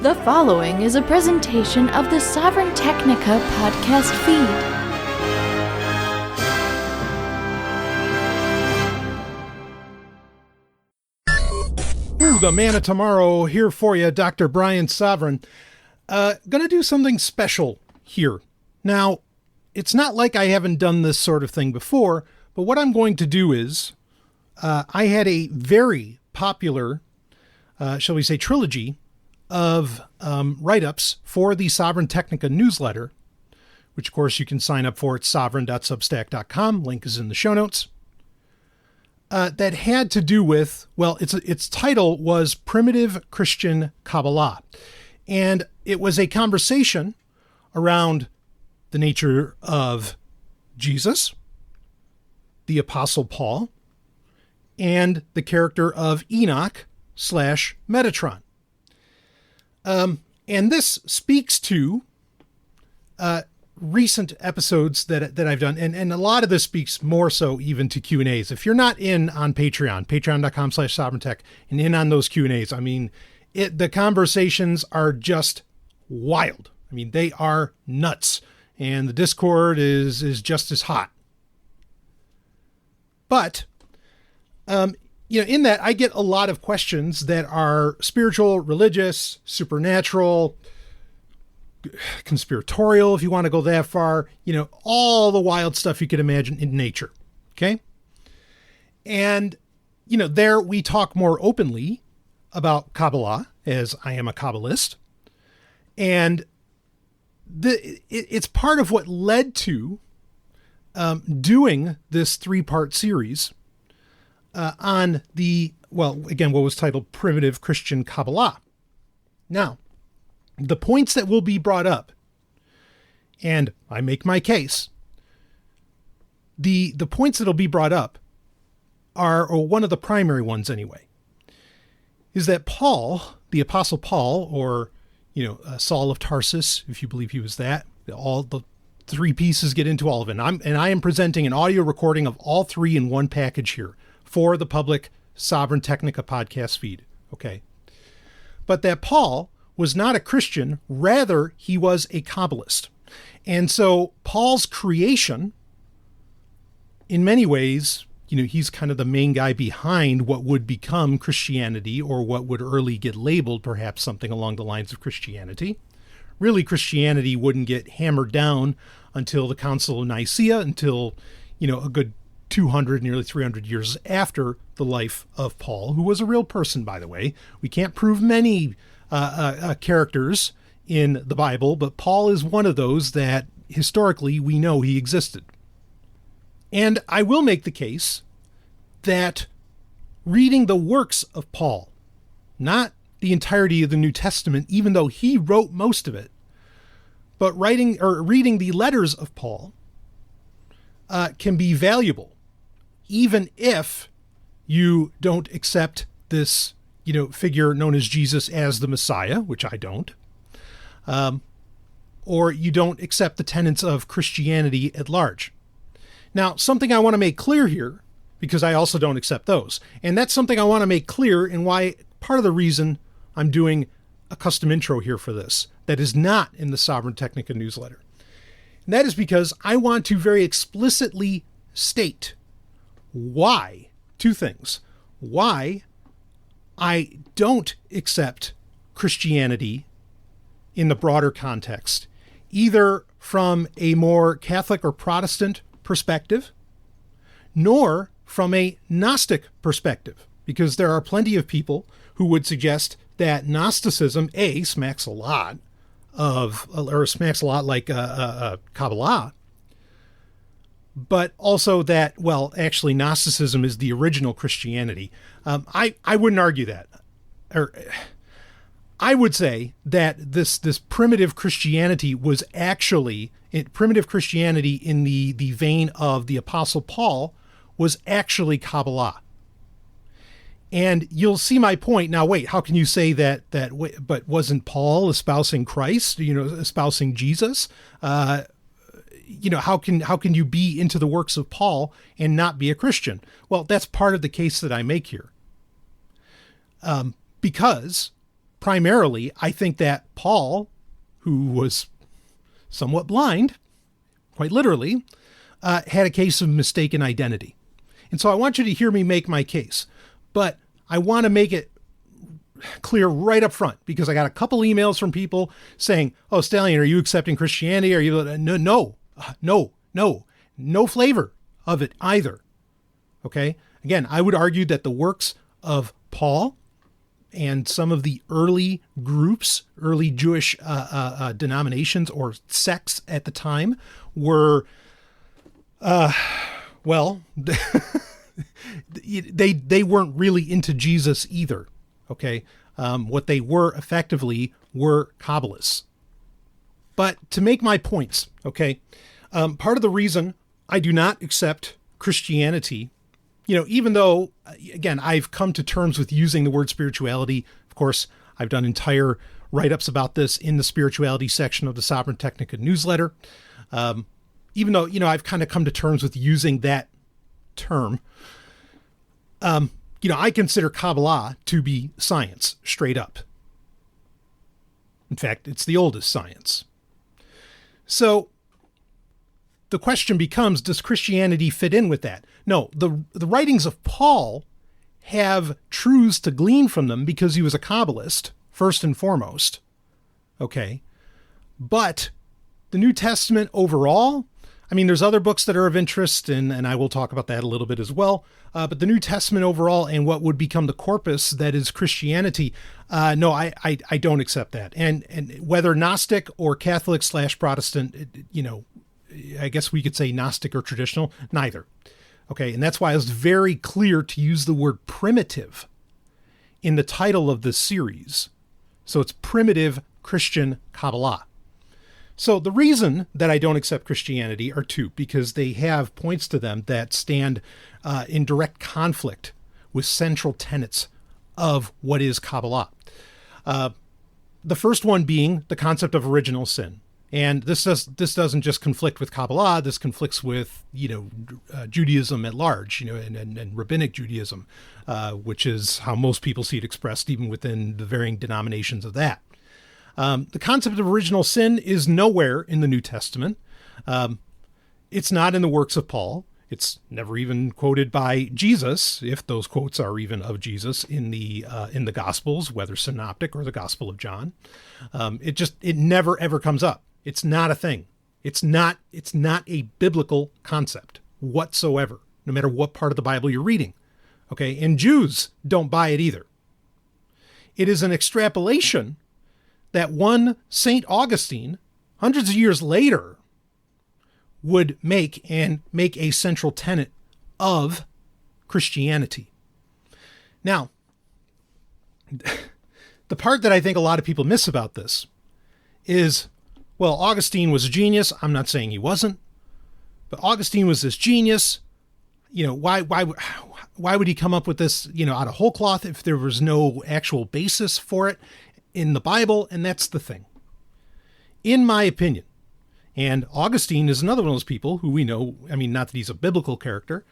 The following is a presentation of the Sovryn Technica podcast feed. Ooh, the man of tomorrow here for you, Dr. Brian Sovryn. Gonna do something special here. Now, it's not like I haven't done this sort of thing before, but what I'm going to do is, I had a very popular, shall we say, trilogy of write-ups for the Sovryn Technica newsletter, which of course you can sign up for at sovryn.substack.com. Link is in the show notes. That had to do with, well, its title was Primitive Christian Kabbalah. And it was a conversation around the nature of Jesus, the Apostle Paul, and the character of Enoch / Metatron. And this speaks to recent episodes that I've done, and a lot of this speaks more so even to Q&As. If you're not in on Patreon, patreon.com/SovrynTech, and in on those Q&As, I mean, the conversations are just wild. I mean, they are nuts, and the Discord is just as hot. But, in that I get a lot of questions that are spiritual, religious, supernatural, conspiratorial, if you want to go that far, all the wild stuff you could imagine in nature. Okay. And, there we talk more openly about Kabbalah, as I am a Kabbalist. And it's part of what led to doing this 3-part series on what was titled Primitive Christian Kabbalah. Now, the points that will be brought up, and I make my case, the points that'll be brought up are, or one of the primary ones anyway, is that Paul, the Apostle Paul, or, Saul of Tarsus, if you believe he was that, all the 3 pieces get into all of it. And I am presenting an audio recording of all 3 in one package here for the public Sovryn Technica podcast feed. Okay. But that Paul was not a Christian, rather he was a Kabbalist. And so Paul's creation, in many ways, he's kind of the main guy behind what would become Christianity, or what would early get labeled perhaps something along the lines of Christianity. Really, Christianity wouldn't get hammered down until the Council of Nicaea, until, a good 200, nearly 300 years after the life of Paul, who was a real person, by the way. We can't prove many characters in the Bible, but Paul is one of those that historically we know he existed. And I will make the case that reading the works of Paul, not the entirety of the New Testament, even though he wrote most of it, but reading the letters of Paul can be valuable, even if you don't accept this figure known as Jesus as the Messiah, which I don't, or you don't accept the tenets of Christianity at large. Now, something I want to make clear here, because I also don't accept those, and that's something I want to make clear, and why part of the reason I'm doing a custom intro here for this that is not in the Sovryn Technica newsletter. And that is because I want to very explicitly state why, 2 things, why I don't accept Christianity in the broader context, either from a more Catholic or Protestant perspective, nor from a Gnostic perspective, because there are plenty of people who would suggest that Gnosticism, smacks a lot like Kabbalah, but also that, actually Gnosticism is the original Christianity. I wouldn't argue that. Or I would say that this primitive Christianity was actually, primitive Christianity in the vein of the Apostle Paul was actually Kabbalah. And you'll see my point. Now, wait, how can you say that, but wasn't Paul espousing Christ, espousing Jesus? How can you be into the works of Paul and not be a Christian? Well, that's part of the case that I make here. Because primarily, I think that Paul, who was somewhat blind, quite literally, had a case of mistaken identity. And so I want you to hear me make my case, but I want to make it clear right up front, because I got a couple emails from people saying, "Oh, Stallion, are you accepting Christianity? Are you?" No flavor of it either. Okay. Again, I would argue that the works of Paul and some of the early groups, early Jewish denominations or sects at the time were, well, they weren't really into Jesus either. Okay. What they were effectively were Kabbalists. But to make my points, okay, part of the reason I do not accept Christianity, even though, again, I've come to terms with using the word spirituality. Of course, I've done entire write-ups about this in the spirituality section of the Sovryn Technica newsletter. Even though, I've kind of come to terms with using that term, I consider Kabbalah to be science, straight up. In fact, it's the oldest science. So the question becomes, does Christianity fit in with that? No, the writings of Paul have truths to glean from them because he was a Kabbalist, first and foremost. Okay. But the New Testament overall, there's other books that are of interest, and I will talk about that a little bit as well. But the New Testament overall and what would become the corpus that is Christianity, no, I don't accept that. And whether Gnostic or Catholic / Protestant, I guess we could say Gnostic or traditional, neither. Okay, and that's why I was very clear to use the word primitive in the title of this series. So it's Primitive Christian Kabbalah. So the reason that I don't accept Christianity are two, because they have points to them that stand in direct conflict with central tenets of what is Kabbalah. The first one being the concept of original sin. And this doesn't just conflict with Kabbalah, this conflicts with, Judaism at large, and rabbinic Judaism, which is how most people see it expressed, even within the varying denominations of that. The concept of original sin is nowhere in the New Testament. It's not in the works of Paul. It's never even quoted by Jesus, if those quotes are even of Jesus in the Gospels, whether synoptic or the Gospel of John. It never ever comes up. It's not a thing. It's not a biblical concept whatsoever, no matter what part of the Bible you're reading. Okay, and Jews don't buy it either. It is an extrapolation that one St. Augustine, hundreds of years later, would make a central tenet of Christianity. Now, the part that I think a lot of people miss about this is, well, Augustine was a genius. I'm not saying he wasn't, but Augustine was this genius. Why would he come up with this, out of whole cloth if there was no actual basis for it in the Bible? And that's the thing. In my opinion, and Augustine is another one of those people who we know, not that he's a biblical character.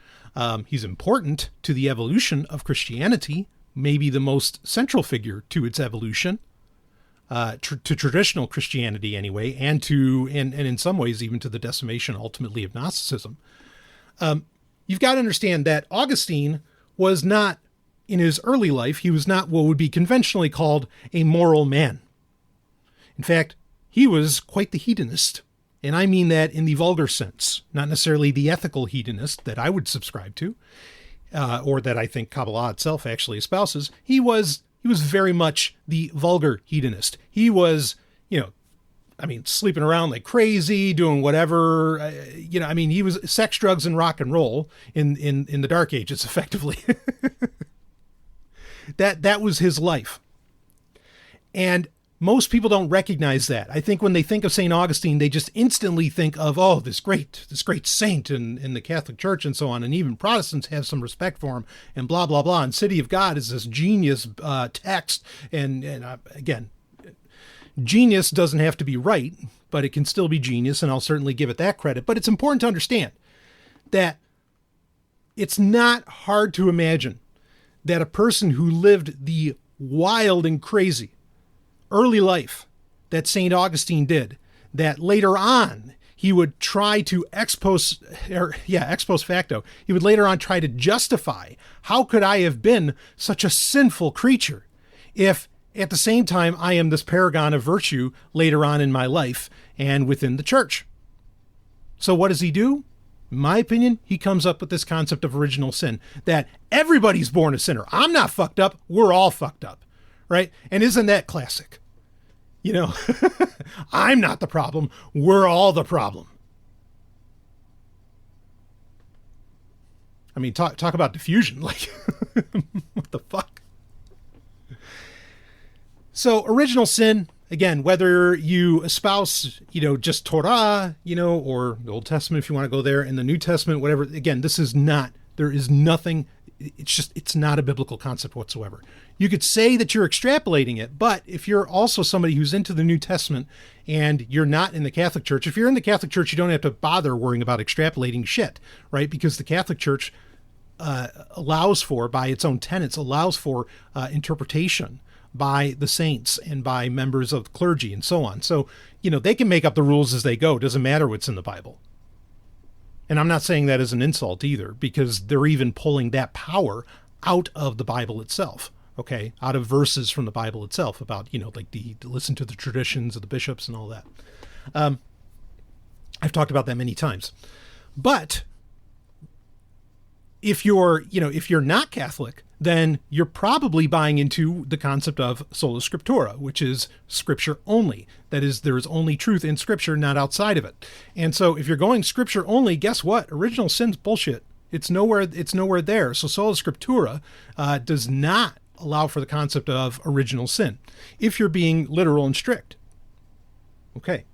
He's important to the evolution of Christianity, maybe the most central figure to its evolution, to traditional Christianity anyway, and in some ways even to the decimation ultimately of Gnosticism. You've got to understand that Augustine was not, in his early life, he was not what would be conventionally called a moral man. In fact, he was quite the hedonist. And I mean that in the vulgar sense, not necessarily the ethical hedonist that I would subscribe to, or that I think Kabbalah itself actually espouses. He was very much the vulgar hedonist. He was, sleeping around like crazy, doing whatever, he was sex, drugs, and rock and roll in the Dark Ages, effectively. That was his life. And most people don't recognize that. I think when they think of St. Augustine, they just instantly think of, this great saint in the Catholic Church and so on. And even Protestants have some respect for him and blah, blah, blah. And City of God is this genius text. And again, genius doesn't have to be right, but it can still be genius. And I'll certainly give it that credit. But it's important to understand that it's not hard to imagine that a person who lived the wild and crazy early life that St. Augustine did, that later on he would try to ex post facto, he would later on try to justify, how could I have been such a sinful creature if at the same time I am this paragon of virtue later on in my life and within the church? So what does he do? In my opinion, he comes up with this concept of original sin, that everybody's born a sinner. I'm not fucked up. We're all fucked up, right? And isn't that classic? You know, I'm not the problem. We're all the problem. I mean, talk about diffusion. Like, what the fuck? So original sin, again, whether you espouse, just Torah, or the Old Testament, if you want to go there, and the New Testament, whatever, again, there is nothing, it's not a biblical concept whatsoever. You could say that you're extrapolating it, but if you're also somebody who's into the New Testament and you're not in the Catholic Church, if you're in the Catholic Church, you don't have to bother worrying about extrapolating shit, right? Because the Catholic Church allows for, by its own tenets, allows for interpretation by the saints and by members of clergy and so on. So, they can make up the rules as they go. It doesn't matter what's in the Bible. And I'm not saying that as an insult either, because they're even pulling that power out of the Bible itself. Okay. Out of verses from the Bible itself about, like to listen to the traditions of the bishops and all that. I've talked about that many times, but if you're not Catholic, then you're probably buying into the concept of sola scriptura, which is scripture only. That is, there is only truth in scripture, not outside of it. And so if you're going scripture only, guess what? Original sin's bullshit. It's nowhere there. So sola scriptura does not allow for the concept of original sin, if you're being literal and strict. Okay.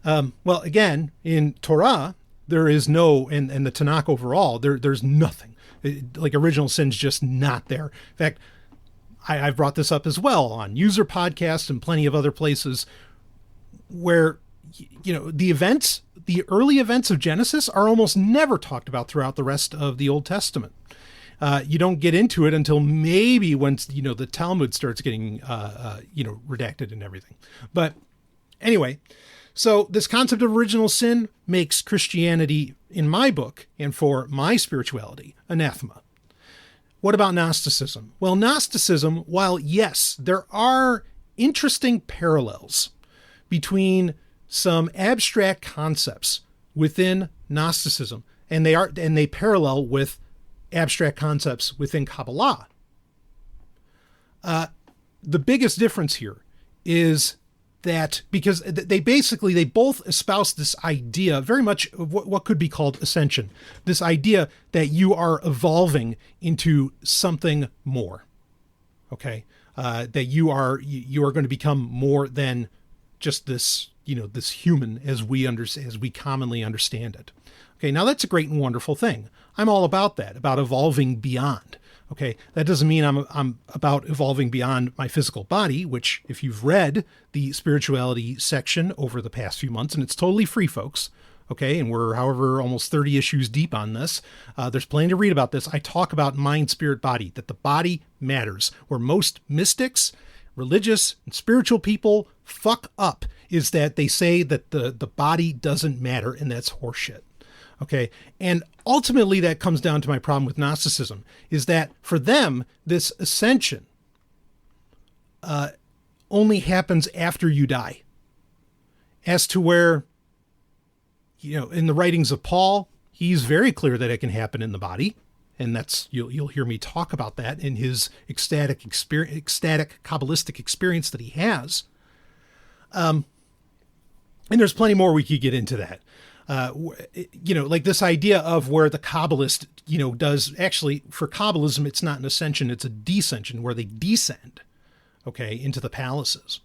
Well, again, in Torah, there is no, and the Tanakh overall, there's nothing. Like original sin's just not there. In fact, I've brought this up as well on User Podcast and plenty of other places where, the early events of Genesis are almost never talked about throughout the rest of the Old Testament. You don't get into it until maybe once, the Talmud starts getting, redacted and everything. But anyway, so this concept of original sin makes Christianity, in my book, and for my spirituality, anathema. What about Gnosticism? Well, Gnosticism, while yes, there are interesting parallels between some abstract concepts within Gnosticism, and they parallel with abstract concepts within Kabbalah. The biggest difference here is that because they both espouse this idea very much of what could be called ascension, this idea that you are evolving into something more. Okay. That you are going to become more than just this, this human as we commonly understand it. Okay. Now that's a great and wonderful thing. I'm all about that, about evolving beyond. Okay, that doesn't mean I'm about evolving beyond my physical body, which if you've read the spirituality section over the past few months, and it's totally free, folks, okay, and we're however almost 30 issues deep on this, there's plenty to read about this. I talk about mind, spirit, body, that the body matters. Where most mystics, religious, and spiritual people fuck up is that they say that the body doesn't matter, and that's horseshit. Okay. And ultimately that comes down to my problem with Gnosticism, is that for them, this ascension only happens after you die. As to where, in the writings of Paul, he's very clear that it can happen in the body. And that's, you'll hear me talk about that in his ecstatic Kabbalistic experience that he has. And there's plenty more we could get into that. Like this idea of where the Kabbalist, does actually, for Kabbalism, it's not an ascension, it's a descension, where they descend, okay, into the palaces.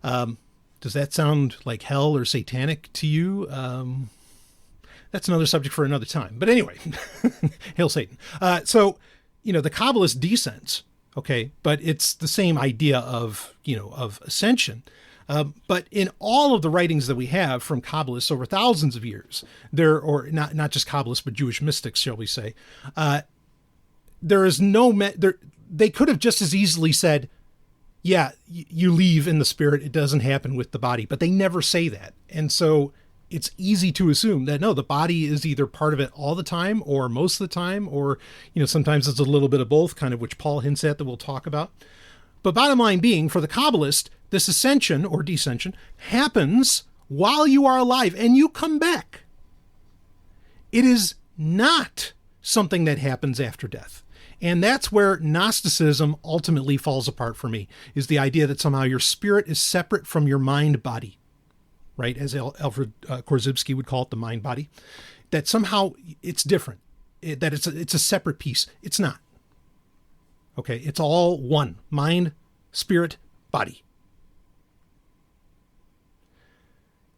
Does that sound like hell or satanic to you? That's another subject for another time. But anyway, hail Satan. So, the Kabbalist descends, okay, but it's the same idea of ascension. But in all of the writings that we have from Kabbalists over thousands of years, or not just Kabbalists, but Jewish mystics, shall we say, there is no, they could have just as easily said, yeah, you leave in the spirit. It doesn't happen with the body, but they never say that. And so it's easy to assume that no, the body is either part of it all the time or most of the time, or, sometimes it's a little bit of both, kind of, which Paul hints at that we'll talk about. But bottom line being, for the Kabbalist, this ascension or descension happens while you are alive and you come back. It is not something that happens after death. And that's where Gnosticism ultimately falls apart for me, is the idea that somehow your spirit is separate from your mind body, right? As Alfred Korzybski would call it, the mind body, that somehow it's different, that it's a separate piece. It's not. Okay. It's all one: mind, spirit, body.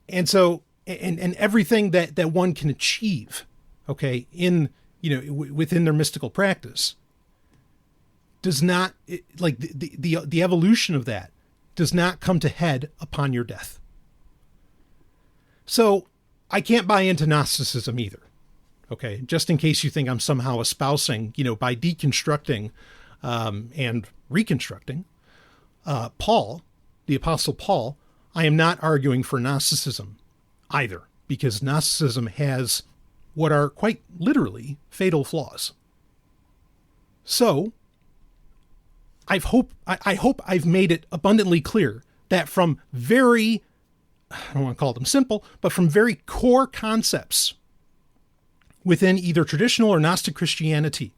And so, and everything that one can achieve, okay, in, within their mystical practice does not, like the evolution of that does not come to head upon your death. So I can't buy into Gnosticism either. Okay. Just in case you think I'm somehow espousing, by deconstructing, and reconstructing, Paul, the Apostle Paul, I am not arguing for Gnosticism either, because Gnosticism has what are quite literally fatal flaws. So I hope I've made it abundantly clear that from very, I don't want to call them simple, but from very core concepts within either traditional or Gnostic Christianity,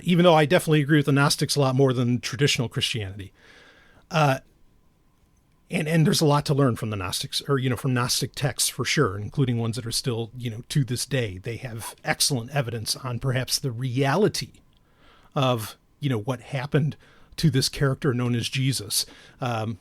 even though I definitely agree with the Gnostics a lot more than traditional Christianity. And there's a lot to learn from the Gnostics, or, from Gnostic texts for sure, including ones that are still, to this day. They have excellent evidence on perhaps the reality of, what happened to this character known as Jesus. And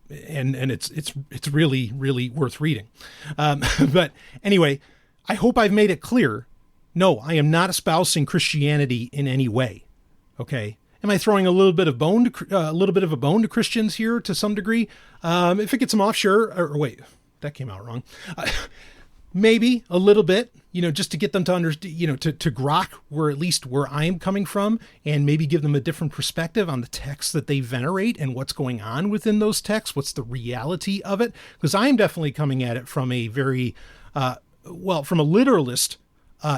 it's really, really worth reading. But anyway, I hope I've made it clear. No, I am not espousing Christianity in any way. Okay. Am I throwing a little bit of a bone to Christians here to some degree? If it gets them off, sure. Or wait, that came out wrong. Maybe a little bit, just to get them to understand, to grok where I am coming from, and maybe give them a different perspective on the texts that they venerate and what's going on within those texts. What's the reality of it? Because I am definitely coming at it from a very, from a literalist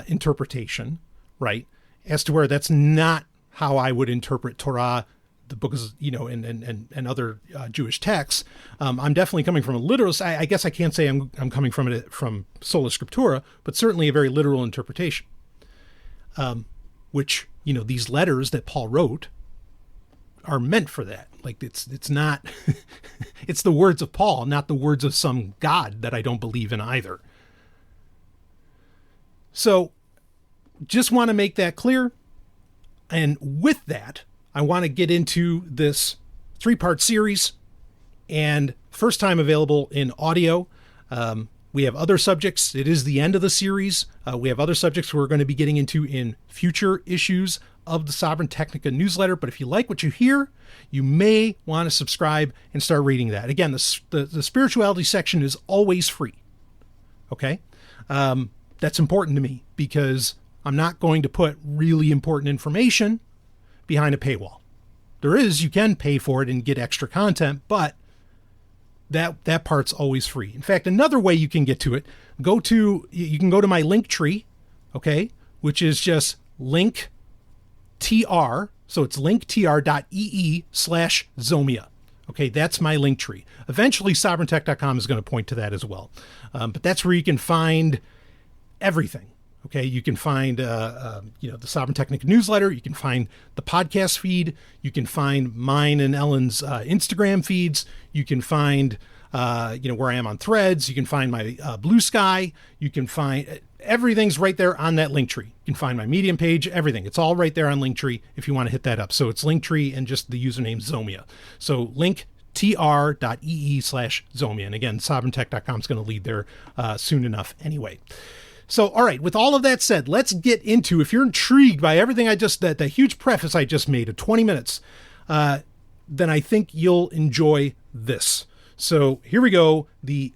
interpretation, right? As to where that's not how I would interpret Torah, the books, and other Jewish texts. I'm definitely coming from a literalist. I guess I can't say I'm coming from it from sola scriptura, but certainly a very literal interpretation. Which, these letters that Paul wrote are meant for that. Like it's not, it's the words of Paul, not the words of some God that I don't believe in either. So just want to make that clear. And with that, I want to get into this 3-part series, and first time available in audio. We have other subjects. It is the end of the series. We have other subjects we're going to be getting into in future issues of the Sovryn Technica newsletter. But if you like what you hear, you may want to subscribe and start reading that. Again, the spirituality section is always free. Okay? That's important to me, because I'm not going to put really important information behind a paywall. You can pay for it and get extra content, but that part's always free. In fact, another way you can get to it, you can go to my link tree, okay, which is just linktr. So it's linktr.ee/Zomia. Okay, that's my link tree. Eventually, sovryntech.com is going to point to that as well. But that's where you can find everything. Okay, you can find, the Sovryn Technica newsletter. You can find the podcast feed. You can find mine and Ellen's Instagram feeds. You can find, where I am on Threads. You can find my Blue Sky. You can find everything's right there on that link tree. You can find my Medium page, everything. It's all right there on Linktree if you want to hit that up. So it's Linktree and just the username Zomia. So linktr.ee/Zomia. And again, sovryntech.com is going to lead there soon enough anyway. So, all right, with all of that said, let's get into, if you're intrigued by everything that huge preface I just made of 20 minutes, then I think you'll enjoy this. So here we go, the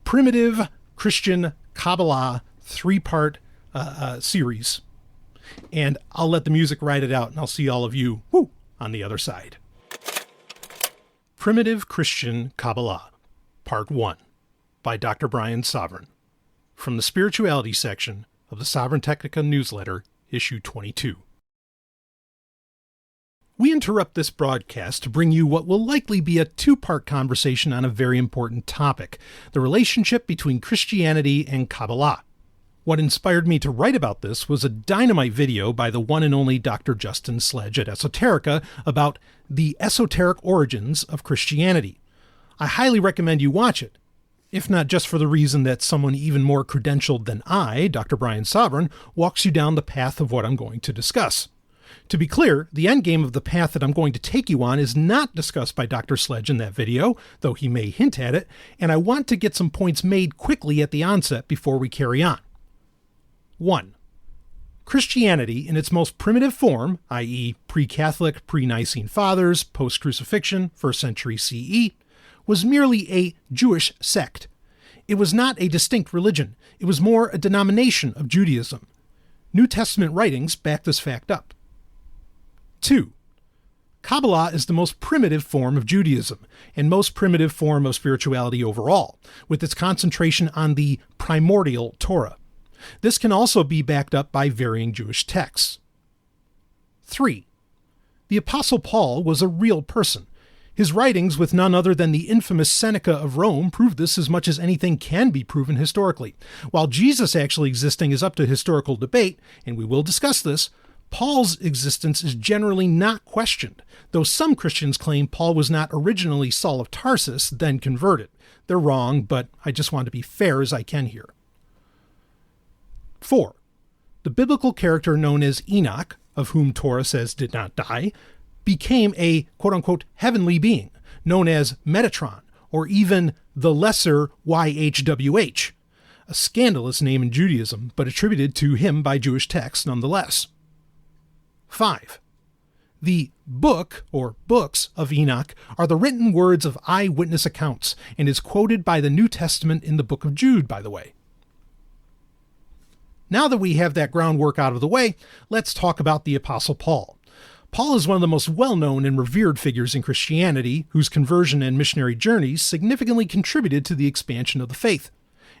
Primitive Christian Kabbalah 3-part series. And I'll let the music ride it out, and I'll see all of you on the other side. Primitive Christian Kabbalah, Part 1, by Dr. Brian Sovryn, from the Spirituality section of the Sovryn Technica newsletter, issue 22. We interrupt this broadcast to bring you what will likely be a two-part conversation on a very important topic, the relationship between Christianity and Kabbalah. What inspired me to write about this was a dynamite video by the one and only Dr. Justin Sledge at Esoterica about the esoteric origins of Christianity. I highly recommend you watch it, if not just for the reason that someone even more credentialed than I, Dr. Brian Sovryn, walks you down the path of what I'm going to discuss. To be clear, the endgame of the path that I'm going to take you on is not discussed by Dr. Sledge in that video, though he may hint at it, and I want to get some points made quickly at the onset before we carry on. 1. Christianity, in its most primitive form, i.e. pre-Catholic, pre-Nicene Fathers, post-crucifixion, 1st century CE, was merely a Jewish sect. It was not a distinct religion. It was more a denomination of Judaism. New Testament writings back this fact up. 2. Kabbalah is the most primitive form of Judaism, and most primitive form of spirituality overall, with its concentration on the primordial Torah. This can also be backed up by varying Jewish texts. 3. The Apostle Paul was a real person. His writings with none other than the infamous Seneca of Rome prove this as much as anything can be proven historically. While Jesus actually existing is up to historical debate, and we will discuss this, Paul's existence is generally not questioned, though some Christians claim Paul was not originally Saul of Tarsus, then converted. They're wrong, but I just want to be fair as I can here. 4. The biblical character known as Enoch, of whom Torah says did not die, became a quote-unquote heavenly being, known as Metatron, or even the Lesser YHWH, a scandalous name in Judaism, but attributed to him by Jewish texts nonetheless. 5. The book, or books, of Enoch are the written words of eyewitness accounts, and is quoted by the New Testament in the book of Jude, by the way. Now that we have that groundwork out of the way, let's talk about the Apostle Paul. Paul is one of the most well-known and revered figures in Christianity, whose conversion and missionary journeys significantly contributed to the expansion of the faith.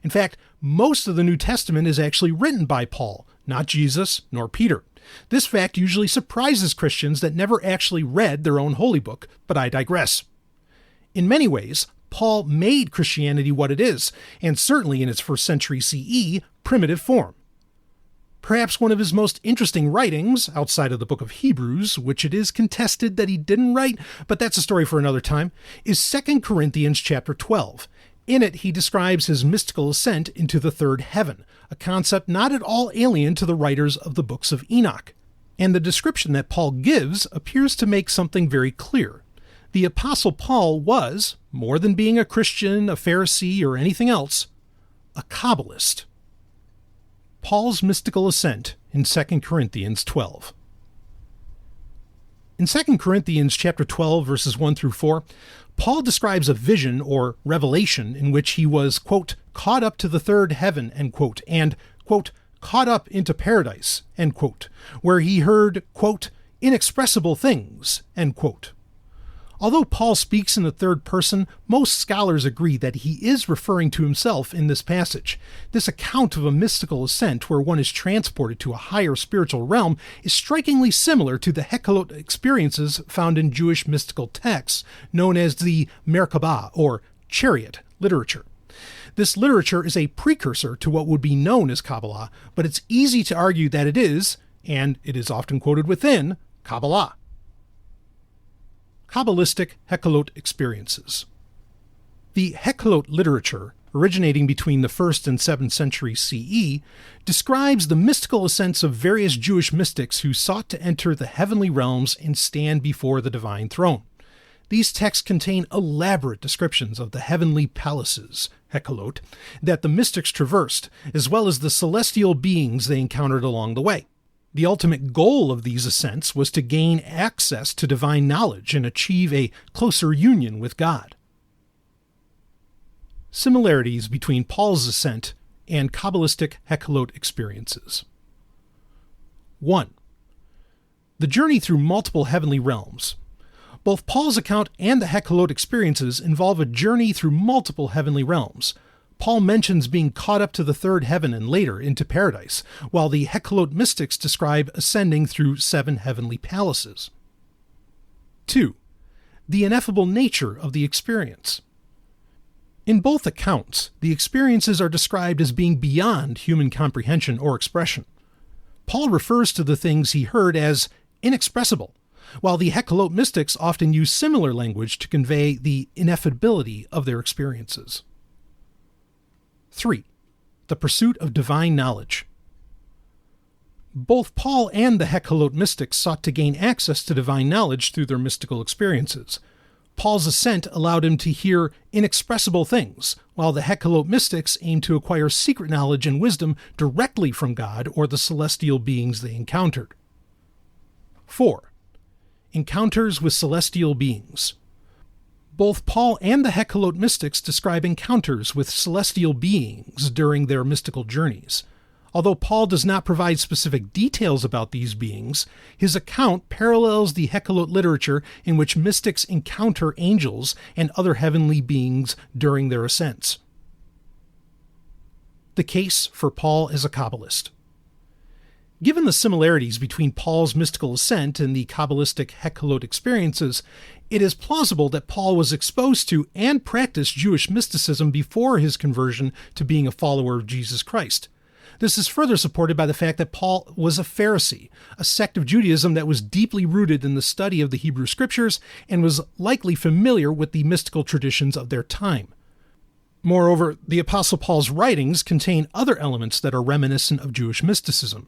In fact, most of the New Testament is actually written by Paul, not Jesus nor Peter. This fact usually surprises Christians that never actually read their own holy book, but I digress. In many ways, Paul made Christianity what it is, and certainly in its 1st century CE, primitive form. Perhaps one of his most interesting writings, outside of the book of Hebrews, which it is contested that he didn't write, but that's a story for another time, is 2 Corinthians chapter 12. In it, he describes his mystical ascent into the third heaven, a concept not at all alien to the writers of the books of Enoch. And the description that Paul gives appears to make something very clear. The Apostle Paul was, more than being a Christian, a Pharisee, or anything else, a Kabbalist. Paul's mystical ascent in 2 Corinthians 12. In 2 Corinthians chapter 12, verses 1 through 4, Paul describes a vision or revelation in which he was, quote, caught up to the third heaven, end quote, and, quote, caught up into paradise, end quote, where he heard, quote, inexpressible things, end quote. Although Paul speaks in the third person, most scholars agree that he is referring to himself in this passage. This account of a mystical ascent where one is transported to a higher spiritual realm is strikingly similar to the Hekhalot experiences found in Jewish mystical texts known as the Merkabah, or chariot, literature. This literature is a precursor to what would be known as Kabbalah, but it's easy to argue that it is, and it is often quoted within, Kabbalah. Kabbalistic Hekhalot experiences. The Hekhalot literature, originating between the 1st and 7th century CE, describes the mystical ascents of various Jewish mystics who sought to enter the heavenly realms and stand before the divine throne. These texts contain elaborate descriptions of the heavenly palaces, Hekhalot, that the mystics traversed, as well as the celestial beings they encountered along the way. The ultimate goal of these ascents was to gain access to divine knowledge and achieve a closer union with God. Similarities between Paul's ascent and Kabbalistic Hekhalot experiences. 1. The journey through multiple heavenly realms. Both Paul's account and the Heckalot experiences involve a journey through multiple heavenly realms. Paul mentions being caught up to the third heaven and later into paradise, while the Heckalot mystics describe ascending through 7 heavenly palaces. 2. The ineffable nature of the experience. In both accounts, the experiences are described as being beyond human comprehension or expression. Paul refers to the things he heard as inexpressible, while the Heckalot mystics often use similar language to convey the ineffability of their experiences. 3. The pursuit of divine knowledge. Both Paul and the Heckalot mystics sought to gain access to divine knowledge through their mystical experiences. Paul's ascent allowed him to hear inexpressible things, while the Heckalot mystics aimed to acquire secret knowledge and wisdom directly from God or the celestial beings they encountered. 4. Encounters with celestial beings. Both Paul and the Heckalot mystics describe encounters with celestial beings during their mystical journeys. Although Paul does not provide specific details about these beings, his account parallels the Heckalot literature in which mystics encounter angels and other heavenly beings during their ascents. The case for Paul as a Kabbalist. Given the similarities between Paul's mystical ascent and the Kabbalistic Heckalot experiences, it is plausible that Paul was exposed to and practiced Jewish mysticism before his conversion to being a follower of Jesus Christ. This is further supported by the fact that Paul was a Pharisee, a sect of Judaism that was deeply rooted in the study of the Hebrew Scriptures and was likely familiar with the mystical traditions of their time. Moreover, the Apostle Paul's writings contain other elements that are reminiscent of Jewish mysticism.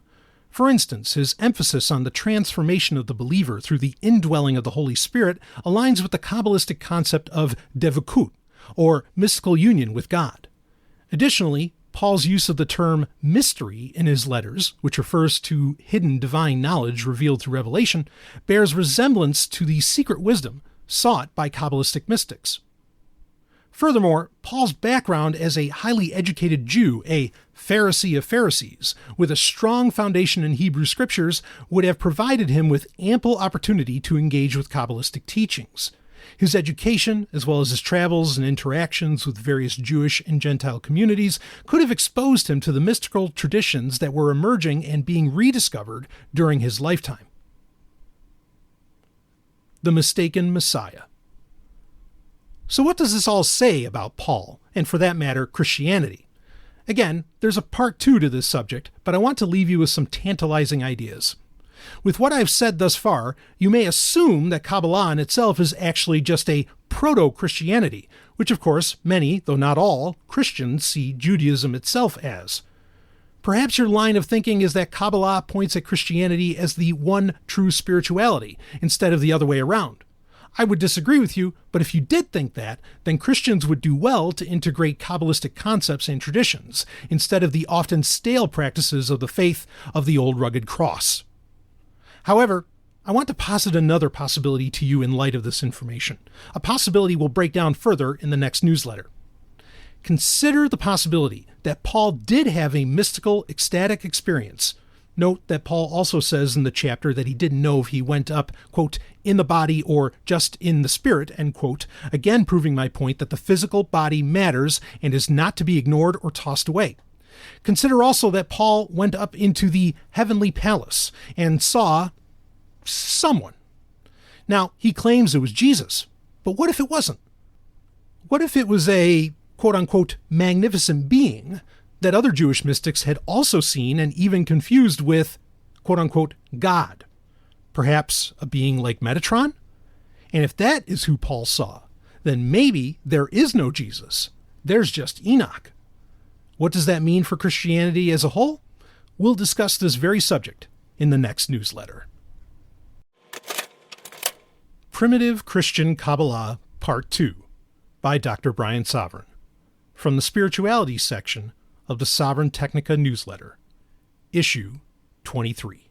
For instance, his emphasis on the transformation of the believer through the indwelling of the Holy Spirit aligns with the Kabbalistic concept of devukut, or mystical union with God. Additionally, Paul's use of the term mystery in his letters, which refers to hidden divine knowledge revealed through revelation, bears resemblance to the secret wisdom sought by Kabbalistic mystics. Furthermore, Paul's background as a highly educated Jew, a Pharisee of Pharisees, with a strong foundation in Hebrew Scriptures, would have provided him with ample opportunity to engage with Kabbalistic teachings. His education, as well as his travels and interactions with various Jewish and Gentile communities, could have exposed him to the mystical traditions that were emerging and being rediscovered during his lifetime. The mistaken Messiah. So what does this all say about Paul, and for that matter, Christianity? Again, there's a part 2 to this subject, but I want to leave you with some tantalizing ideas. With what I've said thus far, you may assume that Kabbalah in itself is actually just a proto-Christianity, which of course many, though not all, Christians see Judaism itself as. Perhaps your line of thinking is that Kabbalah points at Christianity as the one true spirituality, instead of the other way around. I would disagree with you, but if you did think that, then Christians would do well to integrate Kabbalistic concepts and traditions, instead of the often stale practices of the faith of the old rugged cross. However, I want to posit another possibility to you in light of this information, a possibility we'll break down further in the next newsletter. Consider the possibility that Paul did have a mystical, ecstatic experience. Note that Paul also says in the chapter that he didn't know if he went up, quote, in the body or just in the spirit, end quote, again proving my point that the physical body matters and is not to be ignored or tossed away. Consider also that Paul went up into the heavenly palace and saw someone. Now, he claims it was Jesus, but what if it wasn't? What if it was a quote-unquote magnificent being that other Jewish mystics had also seen and even confused with quote-unquote God? Perhaps a being like Metatron? And if that is who Paul saw, then maybe there is no Jesus. There's just Enoch. What does that mean for Christianity as a whole? We'll discuss this very subject in the next newsletter. Primitive Christian Kabbalah, Part 2, by Dr. Brian Sovryn, from the Spirituality section of the Sovryn Technica newsletter, issue 23.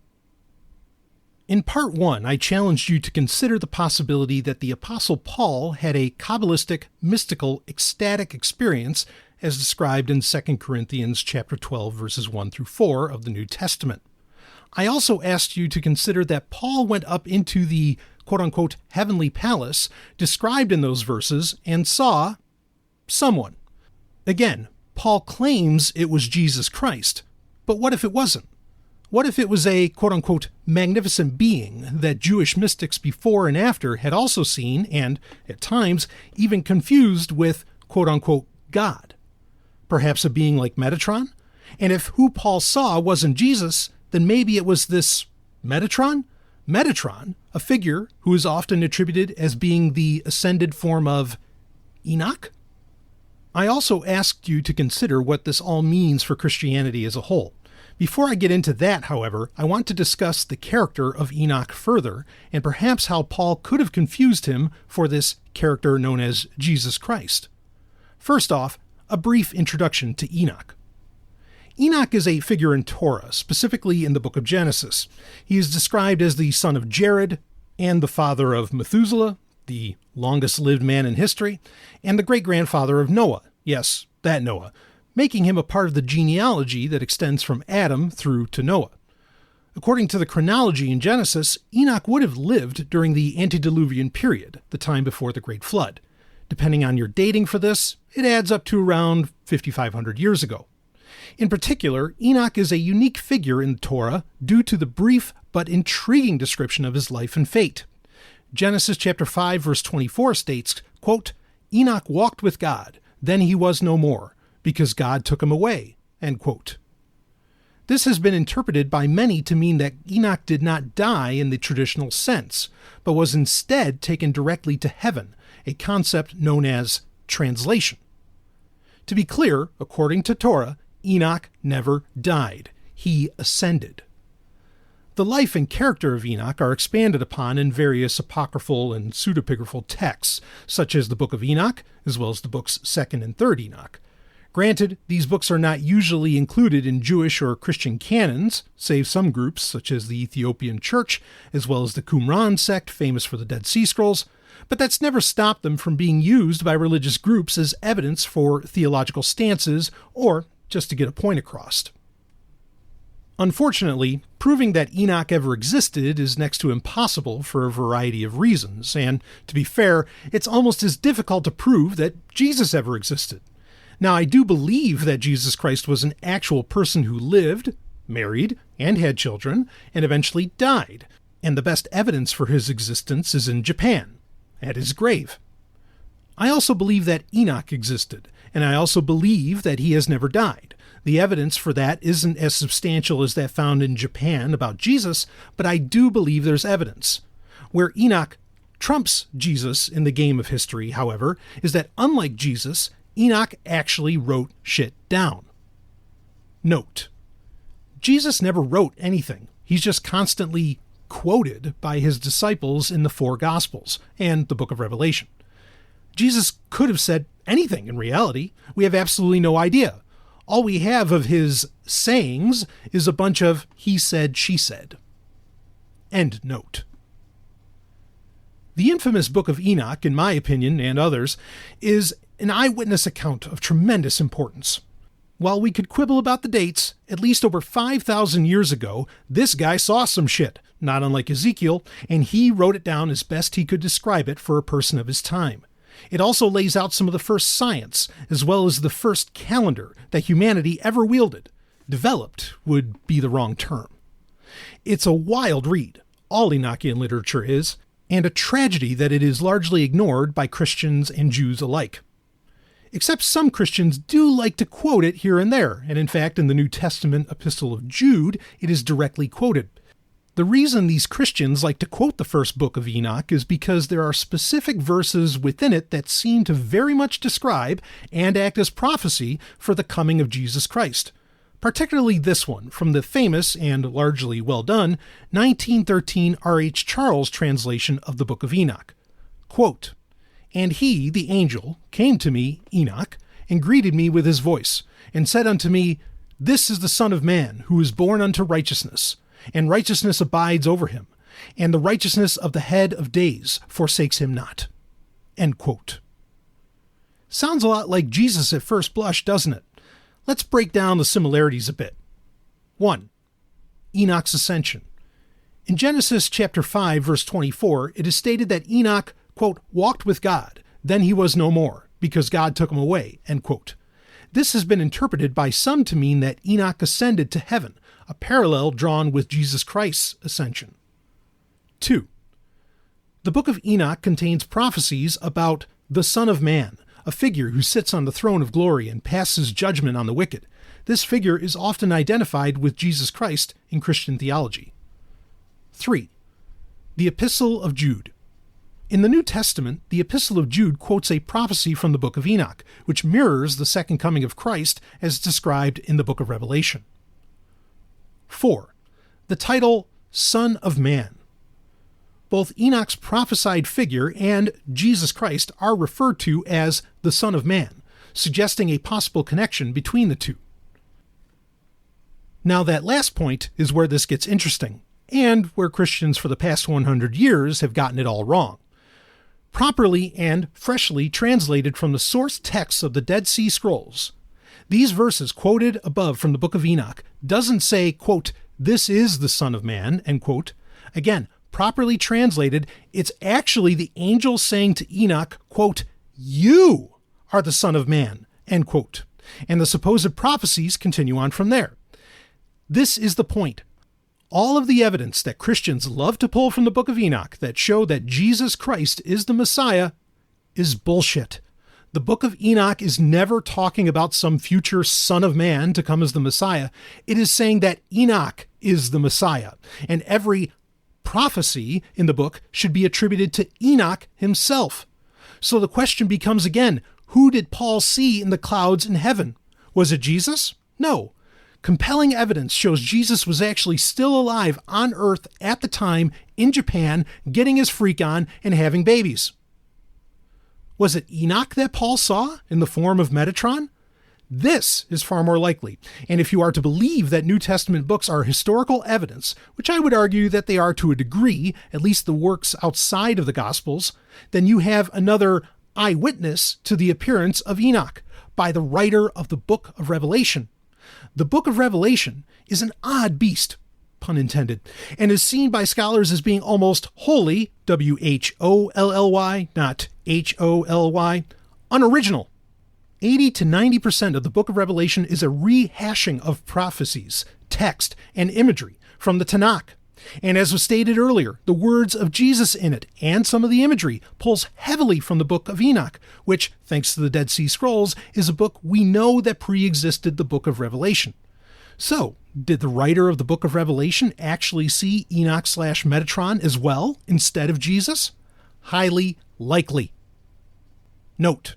In Part 1, I challenged you to consider the possibility that the Apostle Paul had a Kabbalistic, mystical, ecstatic experience as described in 2 Corinthians chapter 12, verses 1 through 4 of the New Testament. I also asked you to consider that Paul went up into the quote-unquote heavenly palace described in those verses and saw someone. Again, Paul claims it was Jesus Christ, but what if it wasn't? What if it was a quote-unquote magnificent being that Jewish mystics before and after had also seen and, at times, even confused with quote-unquote God? Perhaps a being like Metatron? And if who Paul saw wasn't Jesus, then maybe it was this Metatron? Metatron, a figure who is often attributed as being the ascended form of Enoch? I also asked you to consider what this all means for Christianity as a whole. Before I get into that, however, I want to discuss the character of Enoch further, and perhaps how Paul could have confused him for this character known as Jesus Christ. First off, a brief introduction to Enoch. Enoch is a figure in Torah, specifically in the book of Genesis. He is described as the son of Jared and the father of Methuselah, the longest-lived man in history, and the great-grandfather of Noah. Yes, that Noah, making him a part of the genealogy that extends from Adam through to Noah. According to the chronology in Genesis, Enoch would have lived during the antediluvian period, the time before the Great Flood. Depending on your dating for this, it adds up to around 5,500 years ago. In particular, Enoch is a unique figure in the Torah due to the brief but intriguing description of his life and fate. Genesis chapter 5 verse 24 states, quote, Enoch walked with God, then he was no more, because God took him away, end quote. This has been interpreted by many to mean that Enoch did not die in the traditional sense, but was instead taken directly to heaven, a concept known as translation. To be clear, according to Torah, Enoch never died. He ascended. The life and character of Enoch are expanded upon in various apocryphal and pseudepigraphal texts, such as the Book of Enoch, as well as the books 2nd and 3rd Enoch. Granted, these books are not usually included in Jewish or Christian canons, save some groups, such as the Ethiopian Church, as well as the Qumran sect, famous for the Dead Sea Scrolls, but that's never stopped them from being used by religious groups as evidence for theological stances or just to get a point across. Unfortunately, proving that Enoch ever existed is next to impossible for a variety of reasons, and, to be fair, it's almost as difficult to prove that Jesus ever existed. Now, I do believe that Jesus Christ was an actual person who lived, married, and had children, and eventually died, and the best evidence for his existence is in Japan, at his grave. I also believe that Enoch existed, and I also believe that he has never died. The evidence for that isn't as substantial as that found in Japan about Jesus, but I do believe there's evidence. Where Enoch trumps Jesus in the game of history, however, is that unlike Jesus, Enoch actually wrote shit down. Note: Jesus never wrote anything. He's just constantly quoted by his disciples in the 4 Gospels and the book of Revelation. Jesus could have said anything in reality. We have absolutely no idea. All we have of his sayings is a bunch of he said, she said. End note. The infamous Book of Enoch, in my opinion and others, is an eyewitness account of tremendous importance. While we could quibble about the dates, at least over 5,000 years ago, this guy saw some shit, not unlike Ezekiel, and he wrote it down as best he could describe it for a person of his time. It also lays out some of the first science, as well as the first calendar that humanity ever wielded. Developed would be the wrong term. It's a wild read, all Enochian literature is, and a tragedy that it is largely ignored by Christians and Jews alike. Except some Christians do like to quote it here and there, and in fact in the New Testament Epistle of Jude, it is directly quoted. The reason these Christians like to quote the first book of Enoch is because there are specific verses within it that seem to very much describe and act as prophecy for the coming of Jesus Christ. Particularly this one, from the famous and largely well done 1913 R.H. Charles translation of the Book of Enoch. Quote, "And he, the angel, came to me, Enoch, and greeted me with his voice, and said unto me, This is the Son of Man, who is born unto righteousness, and righteousness abides over him, and the righteousness of the head of days forsakes him not." End quote. Sounds a lot like Jesus at first blush, doesn't it? Let's break down the similarities a bit. 1. Enoch's ascension. In Genesis chapter 5, verse 24, it is stated that Enoch, quote, walked with God, then he was no more, because God took him away, end quote. This has been interpreted by some to mean that Enoch ascended to heaven, a parallel drawn with Jesus Christ's ascension. 2. The book of Enoch contains prophecies about the Son of Man, a figure who sits on the throne of glory and passes judgment on the wicked. This figure is often identified with Jesus Christ in Christian theology. 3. The Epistle of Jude. In the New Testament, the Epistle of Jude quotes a prophecy from the book of Enoch, which mirrors the second coming of Christ as described in the book of Revelation. 4. The title Son of Man. Both Enoch's prophesied figure and Jesus Christ are referred to as the Son of Man, suggesting a possible connection between the two. Now that last point is where this gets interesting, and where Christians for the past 100 years have gotten it all wrong. Properly and freshly translated from the source texts of the Dead Sea Scrolls, these verses quoted above from the book of Enoch doesn't say, quote, this is the Son of Man, end quote. Again, properly translated, it's actually the angel saying to Enoch, quote, you are the Son of Man, end quote. And the supposed prophecies continue on from there. This is the point. All of the evidence that Christians love to pull from the book of Enoch that show that Jesus Christ is the Messiah is bullshit. The book of Enoch is never talking about some future Son of Man to come as the Messiah. It is saying that Enoch is the Messiah, and every prophecy in the book should be attributed to Enoch himself. So the question becomes again, who did Paul see in the clouds in heaven? Was it Jesus? No. Compelling evidence shows Jesus was actually still alive on earth at the time in Japan, getting his freak on and having babies. Was it Enoch that Paul saw in the form of Metatron? This is far more likely, and if you are to believe that New Testament books are historical evidence, which I would argue that they are to a degree, at least the works outside of the Gospels, then you have another eyewitness to the appearance of Enoch by the writer of the book of Revelation. The book of Revelation is an odd beast, pun intended, and is seen by scholars as being almost wholly, W-H-O-L-L-Y, not H-O-L-Y, unoriginal. 80 to 90% of the book of Revelation is a rehashing of prophecies, text, and imagery from the Tanakh. And as was stated earlier, the words of Jesus in it and some of the imagery pulls heavily from the book of Enoch, which, thanks to the Dead Sea Scrolls, is a book we know that pre-existed the book of Revelation. So, did the writer of the book of Revelation actually see Enoch/Metatron as well, instead of Jesus? Highly likely. Note: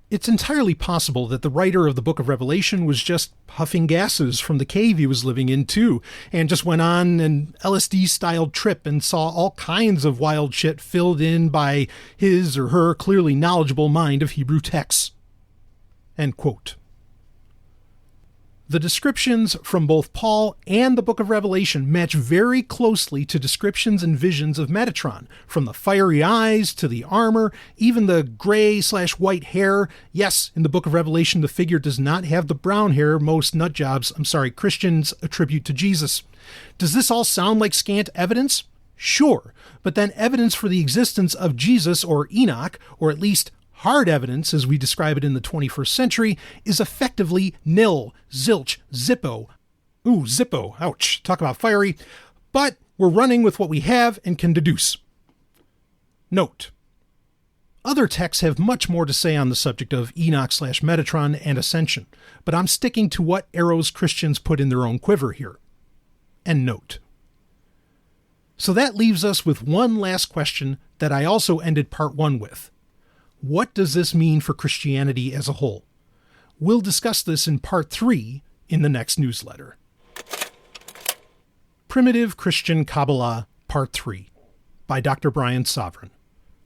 it's entirely possible that the writer of the book of Revelation was just huffing gases from the cave he was living in too, and just went on an LSD-styled trip and saw all kinds of wild shit filled in by his or her clearly knowledgeable mind of Hebrew texts. End quote. The descriptions from both Paul and the book of Revelation match very closely to descriptions and visions of Metatron, from the fiery eyes to the armor, even the gray/white hair. Yes, in the book of Revelation, the figure does not have the brown hair most Christians attribute to Jesus. Does this all sound like scant evidence? Sure, but then evidence for the existence of Jesus or Enoch, or at least hard evidence, as we describe it in the 21st century, is effectively nil, zilch, zippo. Ooh, zippo, ouch, talk about fiery. But we're running with what we have and can deduce. Note: other texts have much more to say on the subject of Enoch/Metatron and ascension, but I'm sticking to what arrows Christians put in their own quiver here. End note. So that leaves us with one last question that I also ended part 1 with. What does this mean for Christianity as a whole? We'll discuss this in part 3 in the next newsletter. Primitive Christian Kabbalah, Part 3, by Dr. Brian Sovryn,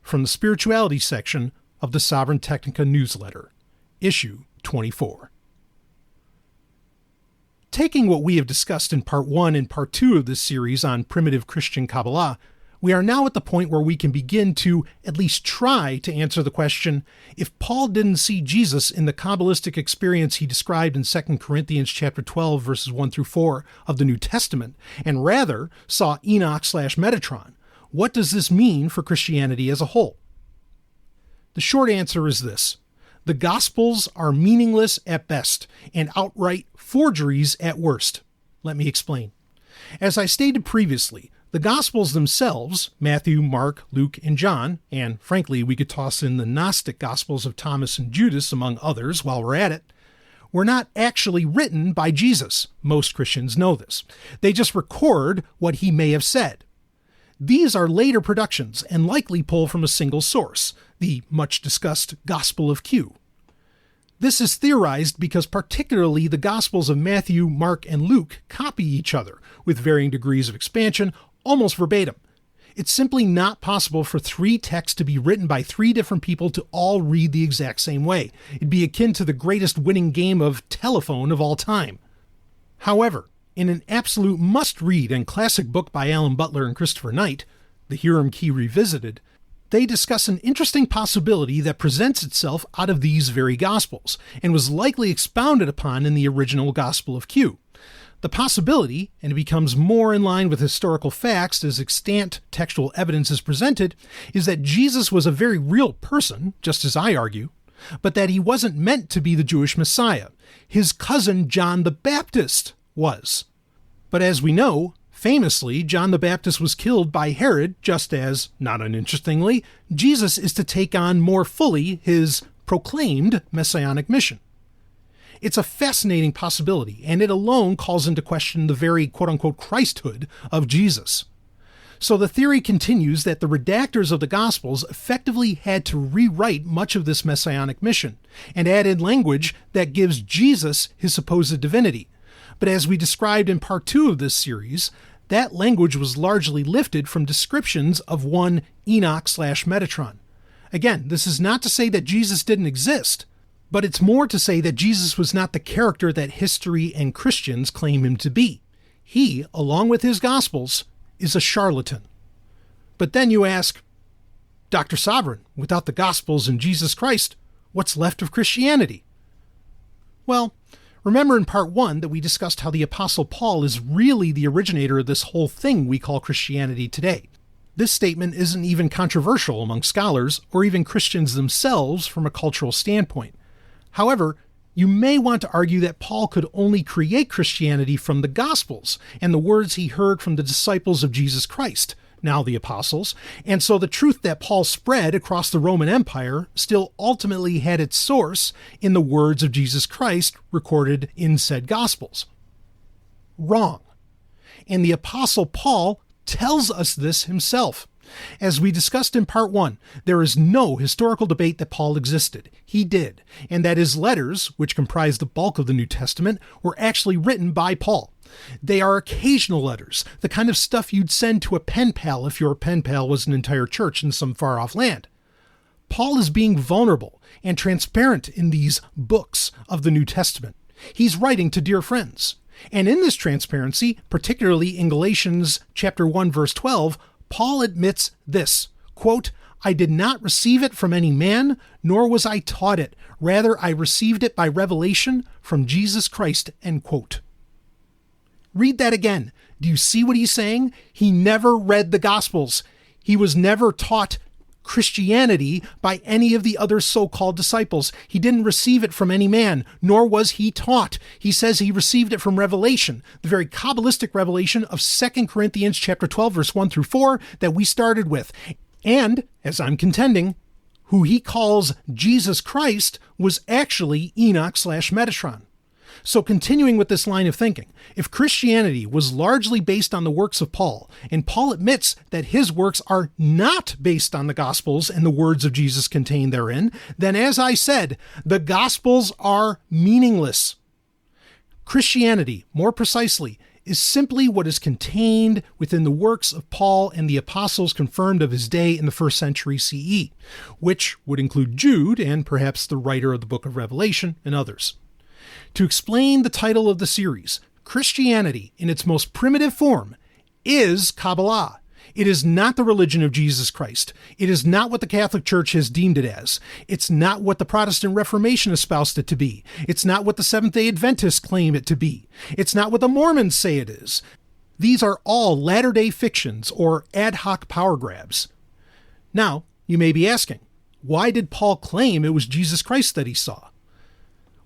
from the Spirituality section of the Sovryn Technica newsletter, issue 24. Taking what we have discussed in part 1 and part 2 of this series on primitive Christian Kabbalah, We are now at the point where we can begin to at least try to answer the question, if Paul didn't see Jesus in the Kabbalistic experience he described in 2 Corinthians chapter 12, verses 1 through 4 of the New Testament, and rather saw Enoch/Metatron, what does this mean for Christianity as a whole? The short answer is this. The Gospels are meaningless at best and outright forgeries at worst. Let me explain. As I stated previously, the Gospels themselves, Matthew, Mark, Luke, and John, and frankly, we could toss in the Gnostic Gospels of Thomas and Judas, among others, while we're at it, were not actually written by Jesus. Most Christians know this. They just record what he may have said. These are later productions and likely pull from a single source, the much-discussed Gospel of Q. This is theorized because particularly the Gospels of Matthew, Mark, and Luke copy each other, with varying degrees of expansion, almost verbatim. It's simply not possible for three texts to be written by three different people to all read the exact same way. It'd be akin to the greatest winning game of telephone of all time. However, in an absolute must-read and classic book by Alan Butler and Christopher Knight, The Hiram Key Revisited, they discuss an interesting possibility that presents itself out of these very Gospels, and was likely expounded upon in the original Gospel of Q. The possibility, and it becomes more in line with historical facts as extant textual evidence is presented, is that Jesus was a very real person, just as I argue, but that he wasn't meant to be the Jewish Messiah. His cousin John the Baptist was. But as we know, famously, John the Baptist was killed by Herod, just as, not uninterestingly, Jesus is to take on more fully his proclaimed messianic mission. It's a fascinating possibility, and it alone calls into question the very quote-unquote Christhood of Jesus. So the theory continues that the redactors of the Gospels effectively had to rewrite much of this messianic mission, and add in language that gives Jesus his supposed divinity. But as we described in part 2 of this series, that language was largely lifted from descriptions of one Enoch/Metatron. Again, this is not to say that Jesus didn't exist, but it's more to say that Jesus was not the character that history and Christians claim him to be. He, along with his Gospels, is a charlatan. But then you ask, Dr. Sovryn, without the Gospels and Jesus Christ, what's left of Christianity? Well, remember in part 1 that we discussed how the Apostle Paul is really the originator of this whole thing we call Christianity today. This statement isn't even controversial among scholars or even Christians themselves from a cultural standpoint. However, you may want to argue that Paul could only create Christianity from the Gospels and the words he heard from the disciples of Jesus Christ, now the apostles, and so the truth that Paul spread across the Roman Empire still ultimately had its source in the words of Jesus Christ recorded in said Gospels. Wrong. And the Apostle Paul tells us this himself. As we discussed in part 1, there is no historical debate that Paul existed. He did, and that his letters, which comprise the bulk of the New Testament, were actually written by Paul. They are occasional letters, the kind of stuff you'd send to a pen pal if your pen pal was an entire church in some far-off land. Paul is being vulnerable and transparent in these books of the New Testament. He's writing to dear friends. And in this transparency, particularly in Galatians chapter 1, verse 12, Paul admits this, quote, I did not receive it from any man, nor was I taught it. Rather, I received it by revelation from Jesus Christ, end quote. Read that again. Do you see what he's saying? He never read the Gospels. He was never taught Christianity by any of the other so-called disciples. He didn't receive it from any man, nor was he taught. He says he received it from revelation, the very Kabbalistic revelation of 2 Corinthians chapter 12, verse 1 through 4 that we started with. And, as I'm contending, who he calls Jesus Christ was actually Enoch/Metatron. So continuing with this line of thinking, if Christianity was largely based on the works of Paul, and Paul admits that his works are not based on the Gospels and the words of Jesus contained therein, then as I said, the Gospels are meaningless. Christianity, more precisely, is simply what is contained within the works of Paul and the apostles confirmed of his day in the 1st century CE, which would include Jude and perhaps the writer of the book of Revelation and others. To explain the title of the series, Christianity in its most primitive form is Kabbalah. It is not the religion of Jesus Christ. It is not what the Catholic Church has deemed it as. It's not what the Protestant Reformation espoused it to be. It's not what the Seventh-day Adventists claim it to be. It's not what the Mormons say it is. These are all latter-day fictions or ad hoc power grabs. Now, you may be asking, why did Paul claim it was Jesus Christ that he saw?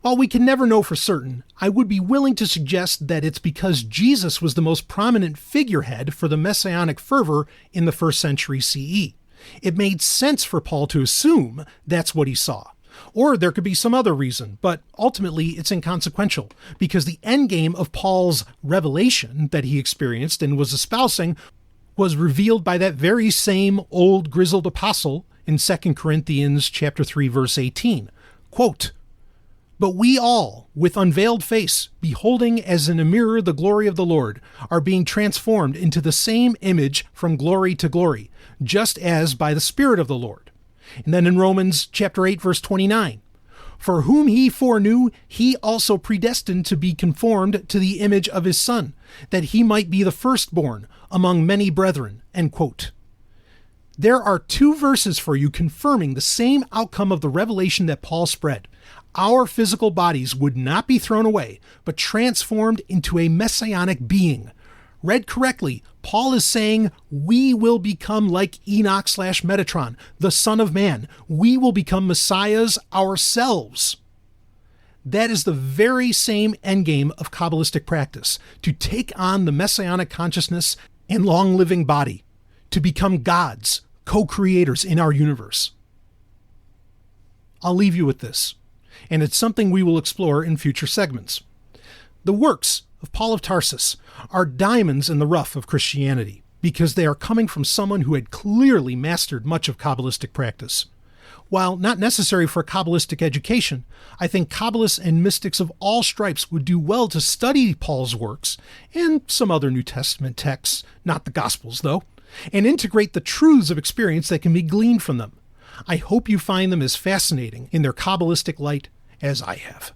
While we can never know for certain, I would be willing to suggest that it's because Jesus was the most prominent figurehead for the messianic fervor in the 1st century CE. It made sense for Paul to assume that's what he saw. Or there could be some other reason, but ultimately it's inconsequential, because the endgame of Paul's revelation that he experienced and was espousing was revealed by that very same old grizzled apostle in 2 Corinthians chapter 3, verse 18. Quote, "But we all, with unveiled face, beholding as in a mirror the glory of the Lord, are being transformed into the same image from glory to glory, just as by the Spirit of the Lord." And then in Romans chapter 8, verse 29, "For whom he foreknew, he also predestined to be conformed to the image of his Son, that he might be the firstborn among many brethren." End quote. There are 2 verses for you confirming the same outcome of the revelation that Paul spread. Our physical bodies would not be thrown away, but transformed into a messianic being. Read correctly, Paul is saying we will become like Enoch/Metatron, the Son of Man. We will become messiahs ourselves. That is the very same endgame of Kabbalistic practice, to take on the messianic consciousness and long-living body, to become gods, co-creators in our universe. I'll leave you with this, and it's something we will explore in future segments. The works of Paul of Tarsus are diamonds in the rough of Christianity, because they are coming from someone who had clearly mastered much of Kabbalistic practice. While not necessary for Kabbalistic education, I think Kabbalists and mystics of all stripes would do well to study Paul's works, and some other New Testament texts, not the Gospels though, and integrate the truths of experience that can be gleaned from them. I hope you find them as fascinating in their Kabbalistic light as I have.